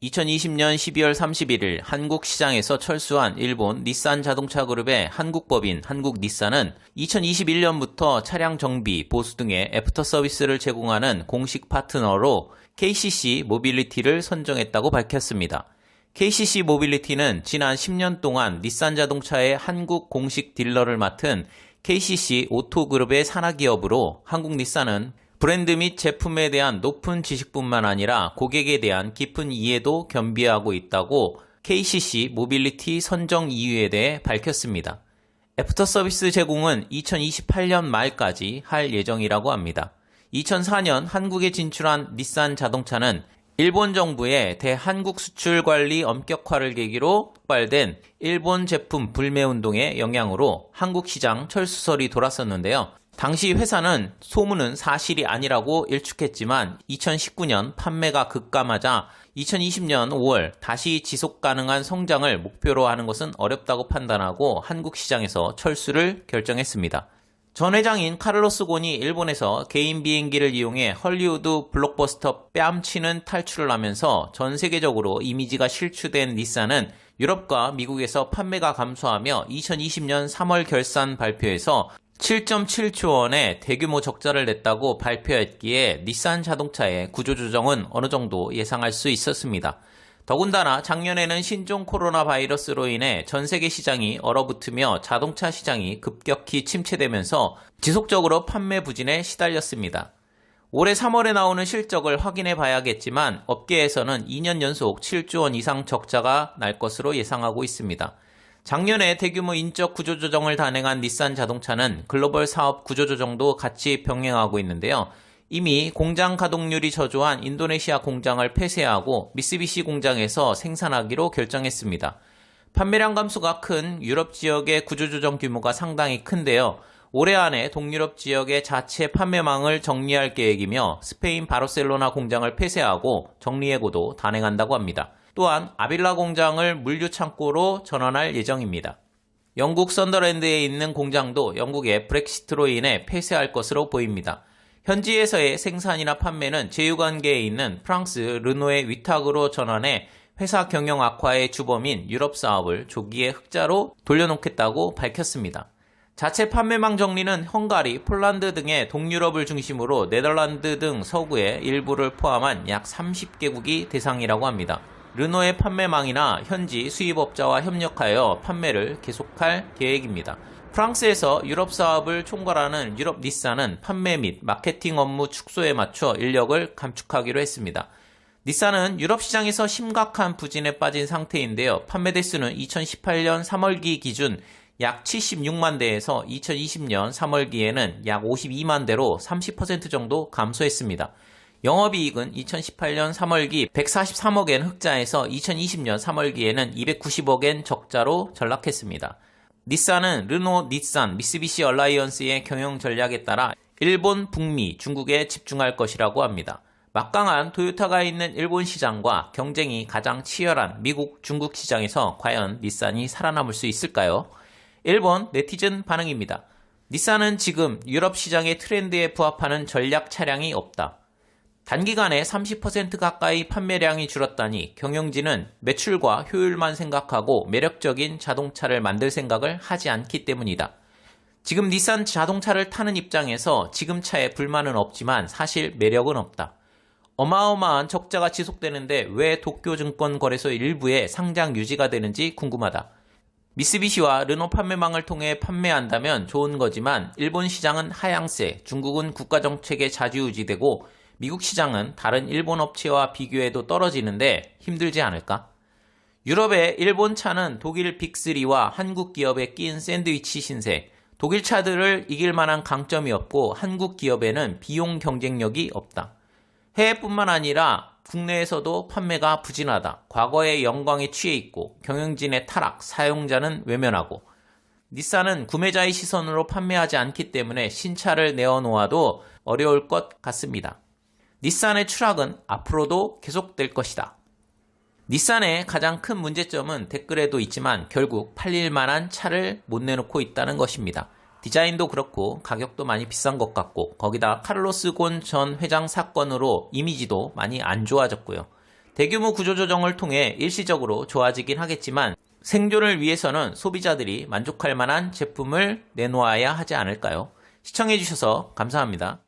2020년 12월 31일 한국 시장에서 철수한 일본 닛산 자동차 그룹의 한국법인 한국닛산은 2021년부터 차량 정비, 보수 등의 애프터 서비스를 제공하는 공식 파트너로 KCC 모빌리티를 선정했다고 밝혔습니다. KCC 모빌리티는 지난 10년 동안 닛산 자동차의 한국 공식 딜러를 맡은 KCC 오토그룹의 산하기업으로 한국닛산은 브랜드 및 제품에 대한 높은 지식뿐만 아니라 고객에 대한 깊은 이해도 겸비하고 있다고 KCC 모빌리티 선정 이유에 대해 밝혔습니다. 애프터 서비스 제공은 2028년 말까지 할 예정이라고 합니다. 2004년 한국에 진출한 닛산 자동차는 일본 정부의 대한국 수출 관리 엄격화를 계기로 폭발된 일본 제품 불매 운동의 영향으로 한국 시장 철수설이 돌았었는데요. 당시 회사는 소문은 사실이 아니라고 일축했지만 2019년 판매가 급감하자 2020년 5월 다시 지속 가능한 성장을 목표로 하는 것은 어렵다고 판단하고 한국 시장에서 철수를 결정했습니다. 전 회장인 카를로스 곤이 일본에서 개인 비행기를 이용해 헐리우드 블록버스터 뺨치는 탈출을 하면서 전 세계적으로 이미지가 실추된 닛산은 유럽과 미국에서 판매가 감소하며 2020년 3월 결산 발표에서 7.7조 원의 대규모 적자를 냈다고 발표했기에 닛산 자동차의 구조조정은 어느 정도 예상할 수 있었습니다. 더군다나 작년에는 신종 코로나 바이러스로 인해 전 세계 시장이 얼어붙으며 자동차 시장이 급격히 침체되면서 지속적으로 판매 부진에 시달렸습니다. 올해 3월에 나오는 실적을 확인해 봐야겠지만 업계에서는 2년 연속 7조 원 이상 적자가 날 것으로 예상하고 있습니다. 작년에 대규모 인적 구조조정을 단행한 닛산 자동차는 글로벌 사업 구조조정도 같이 병행하고 있는데요. 이미 공장 가동률이 저조한 인도네시아 공장을 폐쇄하고 미쓰비시 공장에서 생산하기로 결정했습니다. 판매량 감소가 큰 유럽 지역의 구조조정 규모가 상당히 큰데요. 올해 안에 동유럽 지역의 자체 판매망을 정리할 계획이며 스페인 바르셀로나 공장을 폐쇄하고 정리해고도 단행한다고 합니다. 또한 아빌라 공장을 물류 창고로 전환할 예정입니다. 영국 썬더랜드에 있는 공장도 영국의 브렉시트로 인해 폐쇄할 것으로 보입니다. 현지에서의 생산이나 판매는 제휴관계에 있는 프랑스 르노의 위탁으로 전환해 회사 경영 악화의 주범인 유럽 사업을 조기에 흑자로 돌려놓겠다고 밝혔습니다. 자체 판매망 정리는 헝가리, 폴란드 등의 동유럽을 중심으로 네덜란드 등 서구의 일부를 포함한 약 30개국이 대상이라고 합니다. 르노의 판매망이나 현지 수입업자와 협력하여 판매를 계속할 계획입니다. 프랑스에서 유럽 사업을 총괄하는 유럽 닛산은 판매 및 마케팅 업무 축소에 맞춰 인력을 감축하기로 했습니다. 닛산은 유럽 시장에서 심각한 부진에 빠진 상태인데요. 판매 대수는 2018년 3월기 기준 약 76만 대에서 2020년 3월기에는 약 52만 대로 30% 정도 감소했습니다. 영업이익은 2018년 3월기 143억엔 흑자에서 2020년 3월기에는 290억엔 적자로 전락했습니다. 닛산은 르노, 닛산, 미쓰비시 얼라이언스의 경영 전략에 따라 일본, 북미, 중국에 집중할 것이라고 합니다. 막강한 토요타가 있는 일본 시장과 경쟁이 가장 치열한 미국, 중국 시장에서 과연 닛산이 살아남을 수 있을까요? 일본 네티즌 반응입니다. 닛산은 지금 유럽 시장의 트렌드에 부합하는 전략 차량이 없다. 단기간에 30% 가까이 판매량이 줄었다니 경영진은 매출과 효율만 생각하고 매력적인 자동차를 만들 생각을 하지 않기 때문이다. 지금 닛산 자동차를 타는 입장에서 지금 차에 불만은 없지만 사실 매력은 없다. 어마어마한 적자가 지속되는데 왜 도쿄증권 거래소 일부에 상장 유지가 되는지 궁금하다. 미쓰비시와 르노 판매망을 통해 판매한다면 좋은 거지만 일본 시장은 하향세, 중국은 국가정책에 좌지우지되고 미국 시장은 다른 일본 업체와 비교해도 떨어지는데 힘들지 않을까? 유럽의 일본 차는 독일 빅3와 한국 기업에 끼인 샌드위치 신세, 독일 차들을 이길 만한 강점이 없고 한국 기업에는 비용 경쟁력이 없다. 해외뿐만 아니라 국내에서도 판매가 부진하다. 과거의 영광에 취해 있고 경영진의 타락, 사용자는 외면하고 닛산은 구매자의 시선으로 판매하지 않기 때문에 신차를 내어놓아도 어려울 것 같습니다. 닛산의 추락은 앞으로도 계속될 것이다. 닛산의 가장 큰 문제점은 댓글에도 있지만 결국 팔릴 만한 차를 못 내놓고 있다는 것입니다. 디자인도 그렇고 가격도 많이 비싼 것 같고 거기다 카를로스 곤 전 회장 사건으로 이미지도 많이 안 좋아졌고요. 대규모 구조조정을 통해 일시적으로 좋아지긴 하겠지만 생존을 위해서는 소비자들이 만족할 만한 제품을 내놓아야 하지 않을까요? 시청해주셔서 감사합니다.